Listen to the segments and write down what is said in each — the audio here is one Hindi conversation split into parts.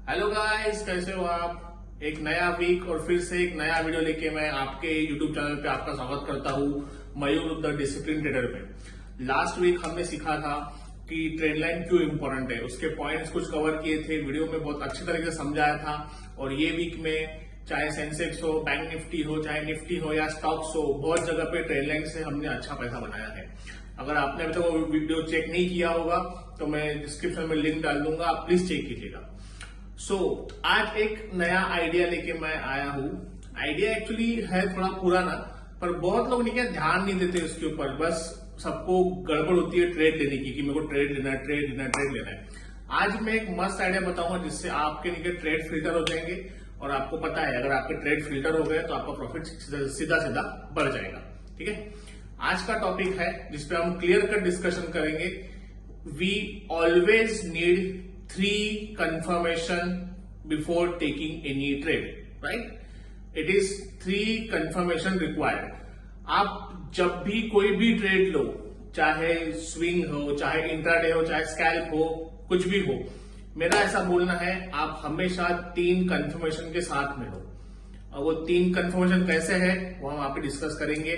हेलो गाइस, कैसे हो आप। एक नया वीक और फिर से एक नया वीडियो लेके मैं आपके यूट्यूब चैनल पे आपका स्वागत करता हूँ मयूर द डिसिप्लिन ट्रेडर पे। लास्ट वीक हमने सीखा था कि ट्रेड लाइन क्यों इंपॉर्टेंट है, उसके पॉइंट्स कुछ कवर किए थे वीडियो में, बहुत अच्छी तरीके से समझाया था। और ये वीक में चाहे सेंसेक्स हो, बैंक निफ्टी हो, चाहे निफ्टी हो या स्टॉक्स हो, बहुत जगह पे ट्रेड लाइन से हमने अच्छा पैसा बनाया है। अगर आपने अभी तक वो वीडियो चेक नहीं किया होगा तो मैं डिस्क्रिप्शन में लिंक डाल दूंगा, आप प्लीज चेक कीजिएगा। आज एक नया आइडिया लेके मैं आया हूँ। आइडिया एक्चुअली है थोड़ा पुराना, पर बहुत लोग नहीं ध्यान नहीं देते उसके ऊपर। बस सबको गड़बड़ होती है ट्रेड लेने की कि मेरे को ट्रेड लेना है, ट्रेड लेना है, ट्रेड लेना है। आज मैं एक मस्त आइडिया बताऊंगा जिससे आपके नीचे ट्रेड फिल्टर हो जाएंगे। और आपको पता है अगर आपके ट्रेड फिल्टर हो गए तो आपका प्रॉफिट सीधा सीधा बढ़ जाएगा। ठीक है, आज का टॉपिक है जिसपे हम क्लियर कट डिस्कशन करेंगे। We always need three confirmation before taking any trade, right? It is three confirmation required. आप जब भी कोई भी ट्रेड लो, चाहे स्विंग हो, चाहे इंट्राडे हो, चाहे स्कैल्प हो, कुछ भी हो, मेरा ऐसा बोलना है आप हमेशा तीन कंफर्मेशन के साथ में लो। और वो तीन कंफर्मेशन कैसे है वो हम आप डिस्कस करेंगे।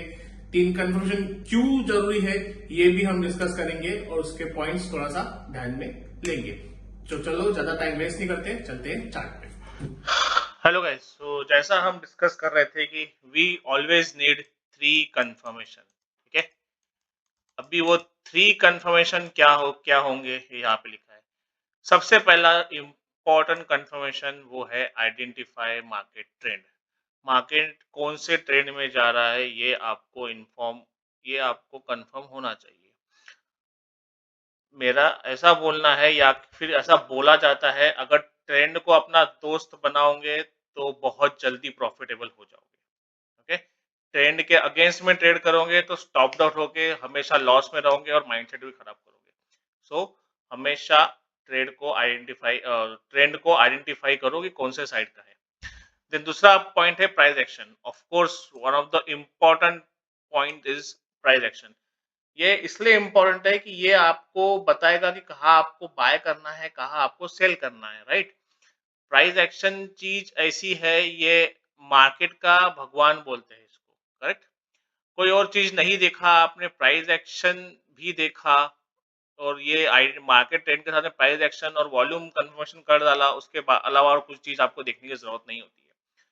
तीन कंफर्मेशन क्यों जरूरी है ये भी हम डिस्कस करेंगे और उसके पॉइंट्स थोड़ा सा ध्यान में लेंगे। तो चलो ज्यादा टाइम वेस्ट नहीं करते, चलते हैं चार्ट पे। हेलो गाइस, तो जैसा हम डिस्कस कर रहे थे कि we always need three confirmation. ठीक है, अभी वो थ्री कंफर्मेशन क्या होंगे ये यहाँ पे लिखा है। सबसे पहला इंपॉर्टेंट कंफर्मेशन वो है आइडेंटिफाई मार्केट ट्रेंड। मार्केट कौन से ट्रेंड में जा रहा है ये आपको कंफर्म होना चाहिए। मेरा ऐसा बोलना है या फिर ऐसा बोला जाता है, अगर ट्रेंड को अपना दोस्त बनाओगे तो बहुत जल्दी प्रॉफिटेबल हो जाओगे। ओके, ट्रेंड के अगेंस्ट में ट्रेड करोगे तो स्टॉप आउट होके हमेशा लॉस में रहोगे और माइंडसेट भी खराब करोगे। सो हमेशा ट्रेंड को आइडेंटिफाई करो कि कौन से साइड का है। देन दूसरा पॉइंट है price action. Of course one of the important point is price action. ये इसलिए इम्पोर्टेंट है कि ये आपको बताएगा कि कहाँ आपको बाय करना है, कहाँ आपको सेल करना है, राइट। प्राइस एक्शन चीज ऐसी है, ये मार्केट का भगवान बोलते हैं इसको, करेक्ट। कोई और चीज नहीं देखा आपने, प्राइस एक्शन भी देखा। और ये मार्केट ट्रेंड के साथ में प्राइस एक्शन और वॉल्यूम कन्फर्मेशन कर डाला, उसके अलावा और कुछ चीज आपको देखने की जरूरत नहीं होती है।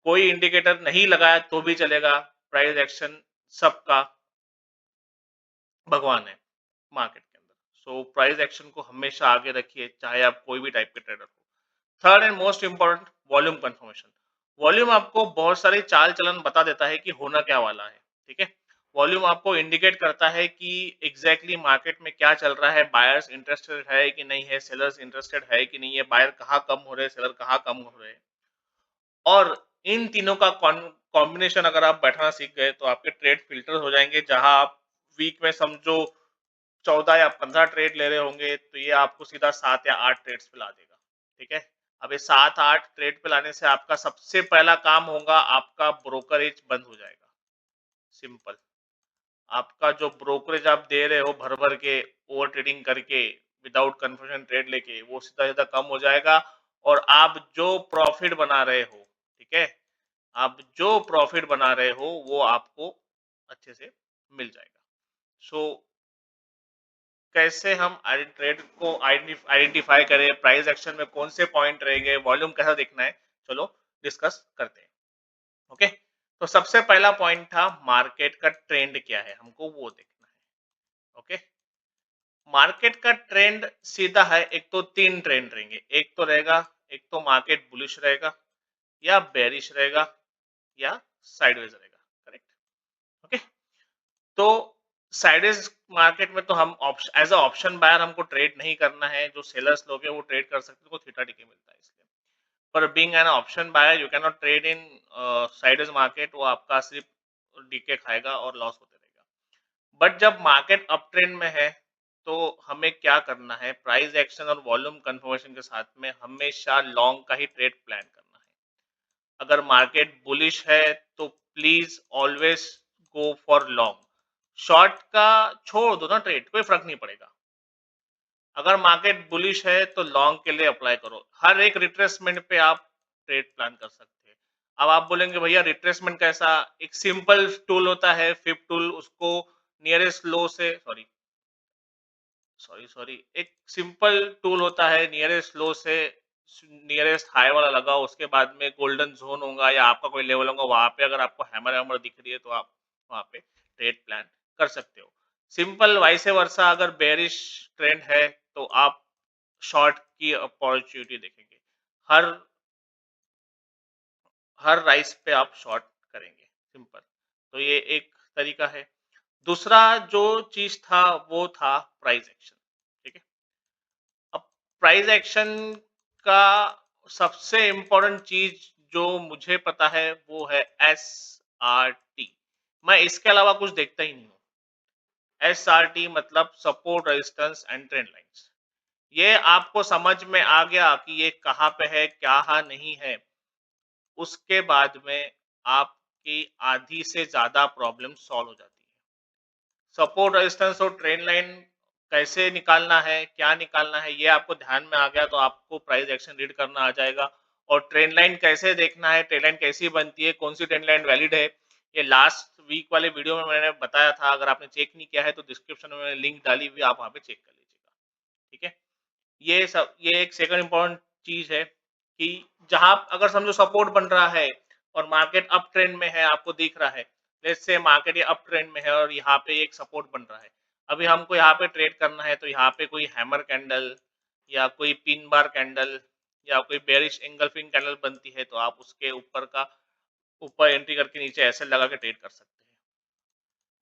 कोई इंडिकेटर नहीं लगाया तो भी चलेगा, प्राइस एक्शन सबका भगवान है मार्केट के अंदर। सो प्राइस एक्शन को हमेशा आगे रखिए, चाहे आप कोई भी टाइप के ट्रेडर हो। Third and most important, volume confirmation. Volume आपको बहुत सारे चाल चलन बता देता है कि होना क्या वाला है। ठीक है, वॉल्यूम आपको इंडिकेट करता है कि एग्जैक्टली मार्केट में क्या चल रहा है, बायर्स इंटरेस्टेड है कि नहीं है, सेलर्स इंटरेस्टेड है कि नहीं है, बायर कहाँ कम हो रहे हैं, सेलर कहाँ कम हो रहे हैं। और इन तीनों का कॉम्बिनेशन अगर आप बैठाना सीख गए तो आपके ट्रेड फिल्टर हो जाएंगे। जहां आप वीक में समझो 14 या 15 ट्रेड ले रहे होंगे तो ये आपको सीधा 7 या 8 ट्रेड्स पे ला देगा। ठीक है, अब ये 7-8 ट्रेड पे लाने से आपका सबसे पहला काम होगा, आपका ब्रोकरेज बंद हो जाएगा। सिंपल, आपका जो ब्रोकरेज आप दे रहे हो भर भर के, ओवर ट्रेडिंग करके, विदाउट कन्फर्मेशन ट्रेड लेके, वो सीधा सीधा कम हो जाएगा। और आप जो प्रॉफिट बना रहे हो, ठीक है, आप जो प्रॉफिट बना रहे हो वो आपको अच्छे से मिल जाएगा। सो कैसे हम ट्रेड को आइडेंटिफाई करें, प्राइस एक्शन में कौन से पॉइंट रहेंगे, वॉल्यूम कैसा देखना है, चलो डिस्कस करते हैं। ओके, तो सबसे पहला पॉइंट था मार्केट का ट्रेंड क्या है, हमको वो देखना है। ओके, मार्केट का ट्रेंड सीधा है, एक तो तीन ट्रेंड रहेंगे। एक तो रहेगा, एक तो मार्केट बुलिश रहेगा, या बेरिश रहेगा, या साइडवेज रहेगा, करेक्ट। ओके, तो साइडेज मार्केट में तो हम एज अ ऑप्शन बायर हमको ट्रेड नहीं करना है। जो सेलर्स लोग हैं वो ट्रेड कर सकते हैं, उनको थीटा डीके मिलता है इसलिए। पर being an option buyer you can not trade in sideways market, वो आपका सिर्फ डीके खाएगा और लॉस होते रहेगा। बट जब मार्केट अप ट्रेंड में है तो हमें क्या करना है, प्राइस एक्शन और वॉल्यूम कंफर्मेशन के साथ में हमेशा लॉन्ग का ही ट्रेड प्लान करना है। अगर मार्केट बुलिश है तो please always go for long. Short का छोड़ दो ना ट्रेड, कोई फर्क नहीं पड़ेगा। अगर मार्केट बुलिश है तो लॉन्ग के लिए अप्लाई करो, हर एक रिट्रेसमेंट पे आप ट्रेड प्लान कर सकते हैं। अब आप बोलेंगे भैया रिट्रेसमेंट कैसा, एक सिंपल टूल होता है फिप टूल, उसको नियरेस्ट लो से सॉरी एक सिंपल टूल होता है, नियरेस्ट लो से नियरेस्ट हाई वाला लगाओ, उसके बाद में गोल्डन जोन होगा या आपका कोई लेवल होगा, वहां पे अगर आपको हैमर हैमर दिख रही है तो आप वहां पे ट्रेड प्लान कर सकते हो। सिंपल वाइसे वर्सा अगर बेरिश ट्रेंड है तो आप शॉर्ट की अपॉर्चुनिटी देखेंगे, हर हर राइस पे आप शॉर्ट करेंगे, सिंपल। तो ये एक तरीका है। दूसरा जो चीज था वो था प्राइस एक्शन, ठीक है। अब प्राइस एक्शन का सबसे इम्पोर्टेंट चीज जो मुझे पता है वो है SRT। मैं इसके अलावा कुछ देखता ही नहीं हूँ। SRT मतलब support resistance and trend lines. ये आपको समझ में आ गया कि ये कहाँ पे है, क्या नहीं है, उसके बाद में आपकी आधी से ज़्यादा प्रॉब्लम सॉल्व हो जाती है। सपोर्ट रेजिस्टेंस और ट्रेंड लाइन कैसे निकालना है, क्या निकालना है, ये आपको ध्यान में आ गया तो आपको प्राइस एक्शन रीड करना आ जाएगा। और ट्रेंड लाइन कैसे देखना है, ट्रेंड लाइन कैसी बनती है, कौन सी ट्रेंड लाइन वैलिड है, ये लास्ट वीक वाले वीडियो में मैंने बताया था। अगर आपने चेक नहीं किया है तो डिस्क्रिप्शन में मैंने लिंक डाली हुई, आप वहाँ पे चेक कर लीजिएगा, ठीक है। ये एक सेकंड इम्पोर्टेंट चीज है कि जहां अगर समझो सपोर्ट बन रहा है और मार्केट अप ट्रेंड में है, आपको दिख रहा है, लेट्स से मार्केट ये अप ट्रेंड में है और यहाँ पे एक सपोर्ट बन रहा है, अभी हमको यहाँ पे ट्रेड करना है, तो यहाँ पे कोई हैमर कैंडल या कोई पिन बार कैंडल या कोई बेरिश एंगल्फिंग कैंडल बनती है तो आप उसके ऊपर एंट्री करके नीचे ऐसे लगा के ट्रेड कर सकते हैं।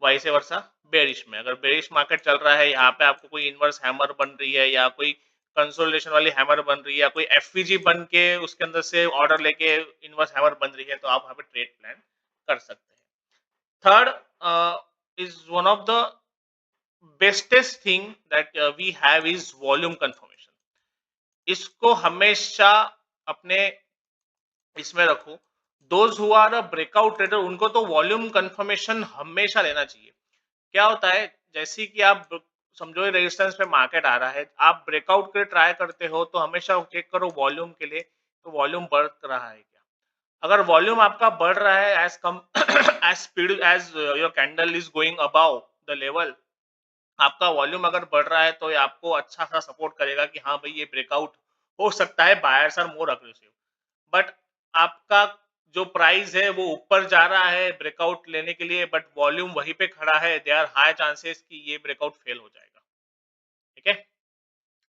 वाइस वर्सा बेरिश में, अगर बेरिश मार्केट चल रहा है, यहाँ पे आपको कोई इनवर्स हैमर बन रही है या कोई कंसोलिडेशन वाली हैमर बन रही है या कोई एफवीजी बन के उसके अंदर से ऑर्डर लेके इनवर्स हैमर बन रही है, तो आप वहाँ पे ट्रेड प्लान कर सकते हैं। Third is one of the bestest thing that we have is volume confirmation. इसको हमेशा अपने इसमें रखो। Those who are a breakout trader, उनको तो वॉल्यूम कंफर्मेशन हमेशा लेना चाहिए। क्या होता है, जैसे कि आप समझो रेजिस्टेंस पे मार्केट आ रहा है, आप ब्रेकआउट के ट्राई करते हो तो हमेशा चेक करो वॉल्यूम के लिए, तो वॉल्यूम बढ़ रहा है क्या। अगर वॉल्यूम आपका बढ़ रहा है as come as speed as your candle is going above the level, आपका वॉल्यूम अगर बढ़ रहा है तो ये आपको अच्छा सा सपोर्ट करेगा कि हाँ भाई ये ब्रेकआउट हो सकता है, buyers are more aggressive. But आपका जो प्राइस है वो ऊपर जा रहा है ब्रेकआउट लेने के लिए, बट वॉल्यूम वहीं पे खड़ा है, दे आर हाई चांसेस कि ये ब्रेकआउट फेल हो जाएगा, ठीक है।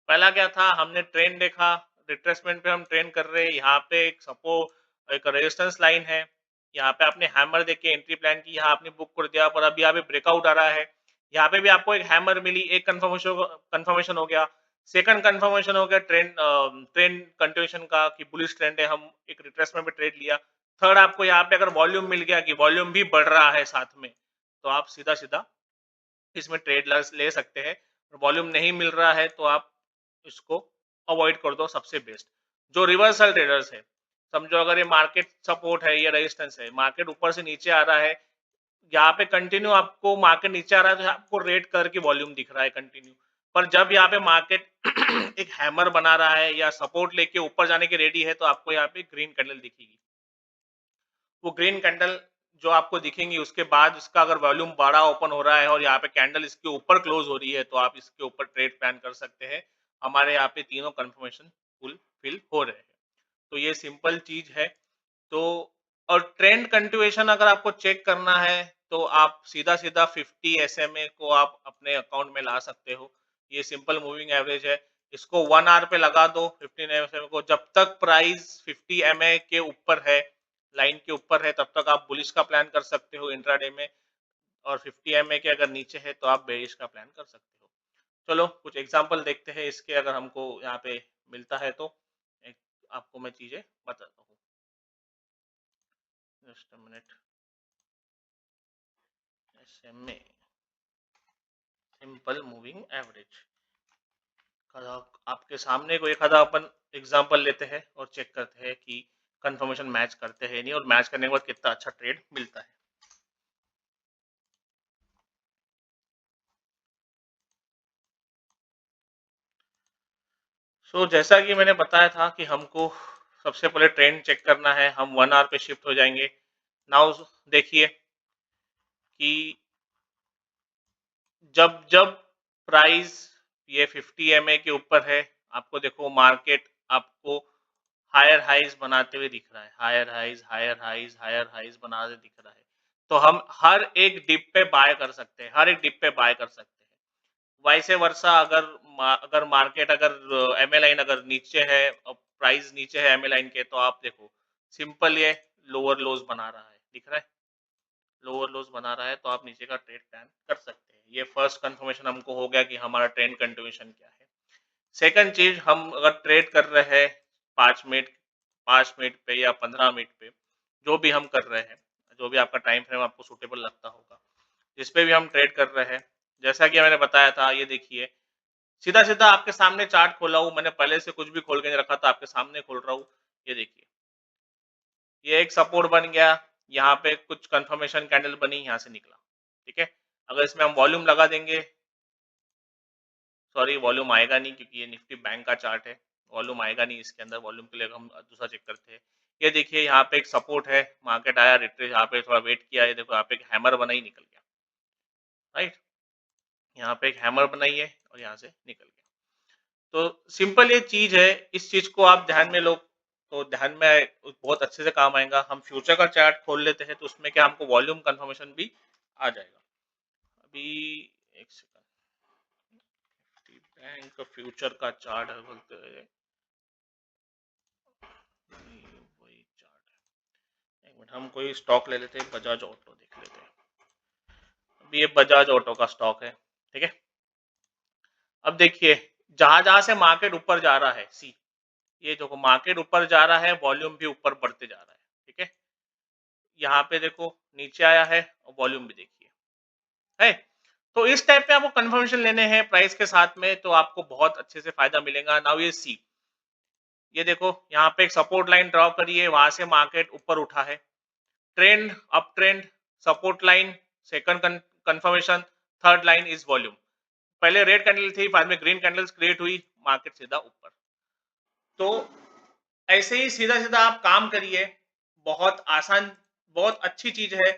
पहला क्या था, हमने ट्रेंड देखा, रिट्रेसमेंट पे हम ट्रेंड कर रहे हैं, यहाँ पे एक सपोर्ट एक रेजिस्टेंस लाइन है, यहाँ पे आपने हैमर देख के एंट्री प्लान की, यहाँ आपने बुक कर दिया, पर अभी यहाँ पे ब्रेकआउट आ रहा है, यहाँ पे भी आपको एक हैमर मिली, एक कंफर्मेशन हो गया। सेकंड कंफर्मेशन हो गया ट्रेंड कंटिन्यूएशन का कि बुलिश ट्रेंड है, हम एक रिट्रेसमेंट पे ट्रेड लिया। थर्ड, आपको यहाँ पे अगर वॉल्यूम मिल गया कि वॉल्यूम भी बढ़ रहा है साथ में, तो आप सीधा सीधा इसमें ट्रेड ले सकते हैं। वॉल्यूम नहीं मिल रहा है तो आप इसको अवॉइड कर दो, सबसे बेस्ट। जो रिवर्सल ट्रेडर्स है, समझो अगर ये मार्केट सपोर्ट है, ये रेजिस्टेंस है, मार्केट ऊपर से नीचे आ रहा है, यहाँ पे कंटिन्यू आपको मार्केट नीचे आ रहा है तो आपको रेड कलर की वॉल्यूम दिख रहा है कंटिन्यू। पर जब यहाँ पे मार्केट एक हैमर बना रहा है या सपोर्ट लेके ऊपर जाने की रेडी है, तो आपको यहाँ पे ग्रीन कैंडल दिखेगी। वो ग्रीन कैंडल जो आपको दिखेंगी, उसके बाद इसका अगर वॉल्यूम बड़ा ओपन हो रहा है और यहाँ पे कैंडल इसके ऊपर क्लोज हो रही है, तो आप इसके ऊपर ट्रेड प्लान कर सकते हैं। हमारे यहाँ पे तीनों कंफर्मेशन फुलफिल हो रहे हैं, तो ये सिंपल चीज है। तो और ट्रेंड कंटिन्यूएशन अगर आपको चेक करना है तो आप सीधा सीधा 50 SMA को आप अपने अकाउंट में ला सकते हो। ये सिंपल मूविंग एवरेज है, इसको 1 आवर पे लगा दो 15 SMA को, जब तक प्राइस 50 MA के ऊपर है, लाइन के ऊपर है, तब तक आप बुलिश का प्लान कर सकते हो इंट्राडे में, और 50 MA के अगर नीचे है तो आप बेरिश का प्लान कर सकते हो। चलो कुछ एग्जांपल देखते हैं इसके, अगर हमको यहाँ पे मिलता है तो एक आपको मैं चीजें बताता हूँ। Just a minute. SMA simple moving average, आपके सामने को एक आधा अपन एग्जांपल लेते हैं और चेक करते हैं कि कंफर्मेशन मैच करते हैं नहीं, और मैच करने के बाद कितना अच्छा ट्रेड मिलता है। जैसा कि मैंने बताया था कि हमको सबसे पहले ट्रेंड चेक करना है, हम 1 आवर पे शिफ्ट हो जाएँगे। नाउ देखिए कि जब जब प्राइस ये 50 एमए के ऊपर है, आपको देखो मार्केट आपको हायर हाइज बनाते हुए दिख रहा है, higher highs higher highs higher highs बनाते दिख रहा है। तो हम हर एक डिप पे बाय कर सकते हैं, हर एक डिप पे बाय कर सकते हैं। वाइस वर्सा अगर मार्केट अगर एमए लाइन अगर नीचे है और प्राइस नीचे है एमए लाइन के, तो आप देखो सिंपल ये लोअर लोज बना रहा है, दिख रहा है? लोअर लोज बना रहा है, तो आप नीचे का ट्रेड प्लान कर सकते हैं। ये फर्स्ट कंफर्मेशन हमको हो गया कि हमारा ट्रेंड कंटिन्यूएशन क्या है। सेकंड चीज, हम अगर ट्रेड कर रहे हैं 5 मिनट 5 मिनट पे या 15 मिनट पे, जो भी हम कर रहे हैं, जो भी आपका टाइम फ्रेम आपको सूटेबल लगता होगा, जिस पे भी हम ट्रेड कर रहे हैं, जैसा कि मैंने बताया था, ये देखिए सीधा-सीधा आपके सामने चार्ट खोला हूँ, मैंने पहले से कुछ भी खोल के नहीं रखा था, आपके सामने खोल रहा हूँ। ये देखिए, ये एक सपोर्ट बन गया, यहाँ पे कुछ कंफर्मेशन कैंडल बनी, यहाँ से निकला, ठीक है? अगर इसमें हम वॉल्यूम लगा देंगे, सॉरी वॉल्यूम आएगा नहीं क्योंकि ये निफ्टी बैंक का चार्ट है, वॉल्यूम आएगा नहीं इसके अंदर, वॉल्यूम के लिए हम दूसरा चेक करते हैं। ये देखिए यहाँ पे एक सपोर्ट है, मार्केट आया रिट्रेस, यहाँ पे थोड़ा वेट किया, ये देखो यहाँ पे एक हैमर बना ही निकल गया, राइट? यहाँ पे एक हैमर बनाई है और यहाँ से निकल गया। तो सिंपल ये चीज़ है, इस चीज़ को आप ध्यान में लो, तो ध्यान में बहुत अच्छे से काम आएगा। हम फ्यूचर का चार्ट खोल लेते हैं, तो उसमें क्या हमको वॉल्यूम कंफर्मेशन भी आ जाएगा। अभी एक सेकंड, बैंक का फ्यूचर का चार्ट है बोलते हैं, वही चार्ट है। एक मिनट, हम कोई स्टॉक ले लेते हैं, बजाज ऑटो देख लेते हैं। अभी ये बजाज ऑटो का स्टॉक है, ठीक है? अब देखिए जहां-जहां से मार्केट ऊपर जा रहा है, सी ये देखो मार्केट ऊपर जा रहा है, वॉल्यूम भी ऊपर बढ़ते जा रहा है, ठीक है? यहाँ पे देखो नीचे आया है और वॉल्यूम भी देखिए, है? तो इस टाइप पे आपको कंफर्मेशन लेने हैं प्राइस के साथ में, तो आपको बहुत अच्छे से फायदा मिलेगा। नाउ ये सी, ये देखो यहाँ पे एक सपोर्ट लाइन ड्रॉ करिए, वहां से मार्केट ऊपर उठा है, trend up trend, support line, second confirmation, third line is volume. पहले रेड कैंडल थी, बाद में ग्रीन कैंडल्स क्रिएट हुई, मार्केट सीधा ऊपर। तो ऐसे ही सीधा-सीधा आप काम करिए, बहुत आसान, बहुत अच्छी चीज़ है।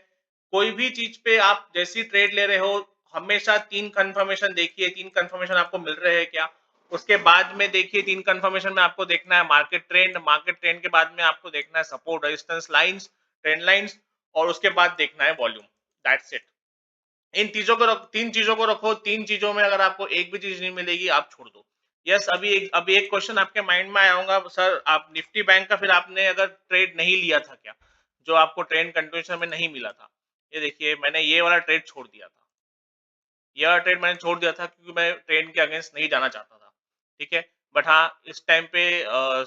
कोई भी चीज़ पे आप जैसी ट्रेड ले रहे हो, हमेशा 3 कन्फर्मेशन देखिए, 3 कन्फर्मेशन आपको मिल रहे हैं क्या? उसके बाद में देखिए 3 कन्फर्मेशन में आपको देखना है मार्केट ट्रेंड के बाद में आपको देखना है support, resistance lines, trend lines और उसके बाद देखना है वॉल्यूम, दैट्स इट। इन चीज़ों को 3 चीज़ों को रखो, 3 चीज़ों में अगर आपको एक भी चीज़ नहीं मिलेगी, आप छोड़ दो। यस, अभी एक क्वेश्चन आपके माइंड में आया होगा, सर आप निफ्टी बैंक का फिर आपने अगर ट्रेड नहीं लिया था क्या? जो आपको ट्रेंड कंटिन्यूएशन में नहीं मिला था। ये देखिए मैंने ये वाला ट्रेड छोड़ दिया था। ये वाला ट्रेड मैंने छोड़ दिया था क्योंकि मैं ट्रेंड के अगेंस्ट नहीं जाना चाहता था। ठीक है? बट हाँ, इस टाइम पे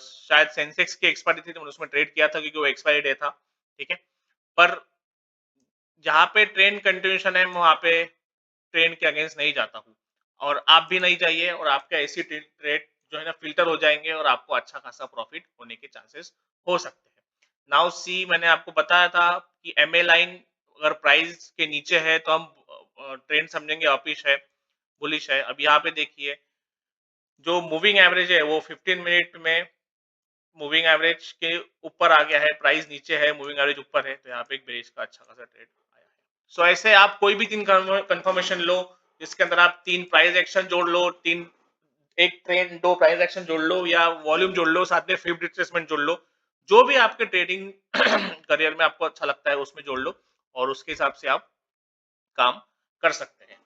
शायद सेंसेक्स की एक्सपायरी थी तो मैंने उसमें ट्रेड किया था क्योंकि वो एक्सपायरी डे था। ठीक है? पर जहाँ पे ट्रेंड कंटिन्यूएशन है, मैं वहाँ पे ट्रेंड के अगेंस्ट नहीं जाता हूँ और आप भी नहीं जाइए और आपके ऐसी ट्रेड जो है ना फ़िल्टर हो जाएँगे और आपको अच्छा खासा प्रॉफ़िट होने के चांसेस हो सकते हैं। नाउ सी, मैंने आपको बताया था कि एमए लाइन अगर प्राइस के नीचे है तो हम ट्रेंड समझेंगे अपिश है, बुलिश है। अब यहाँ पे देखिए जो मूविंग एवरेज है वो 15 मिनट में मूविंग एवरेज के ऊपर आ गया है, प्राइस नीचे है, मूविंग एवरेज ऊपर है, तो यहाँ पे एक बेरिश का अच्छा खासा ट्रेड आया है। सो ऐसे आप कोई भी 3 कंफर्मेशन लो, जिसके अंदर आप 3 प्राइस एक्शन जोड़ लो, 3 एक ट्रेंड 2 प्राइस एक्शन जोड़ लो या वॉल्यूम जोड़ लो, साथ में फ्लिप रिट्रेसमेंट जोड़ लो। जो भी आपके ट्रेडिंग करियर में आपको अच्छा लगता है उसमें जोड़ लो और उसके हिसाब से आप काम कर सकते हैं।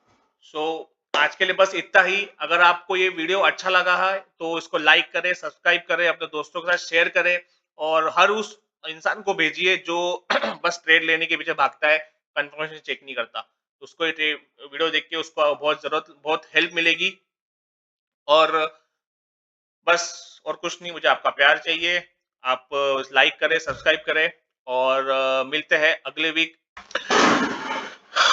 सो आज के लिए बस इतना ही। अगर आपको ये वीडियो अच्छा लगा है तो इसको लाइक करें, सब्सक्राइब करें, अपने दोस्तों के साथ शेयर करें और हर उस इंसान को भेजिए जो बस ट्रेड लेने के पीछे भागता है, कंफर्मेशन चेक नहीं करता। उसको ये वीडियो देख के उसको बहुत हेल्प मिलेगी और बस और कुछ नहीं, मुझे आपका प्यार चाहिए। आप लाइक करें, सब्सक्राइब करें और मिलते हैं अगले वीक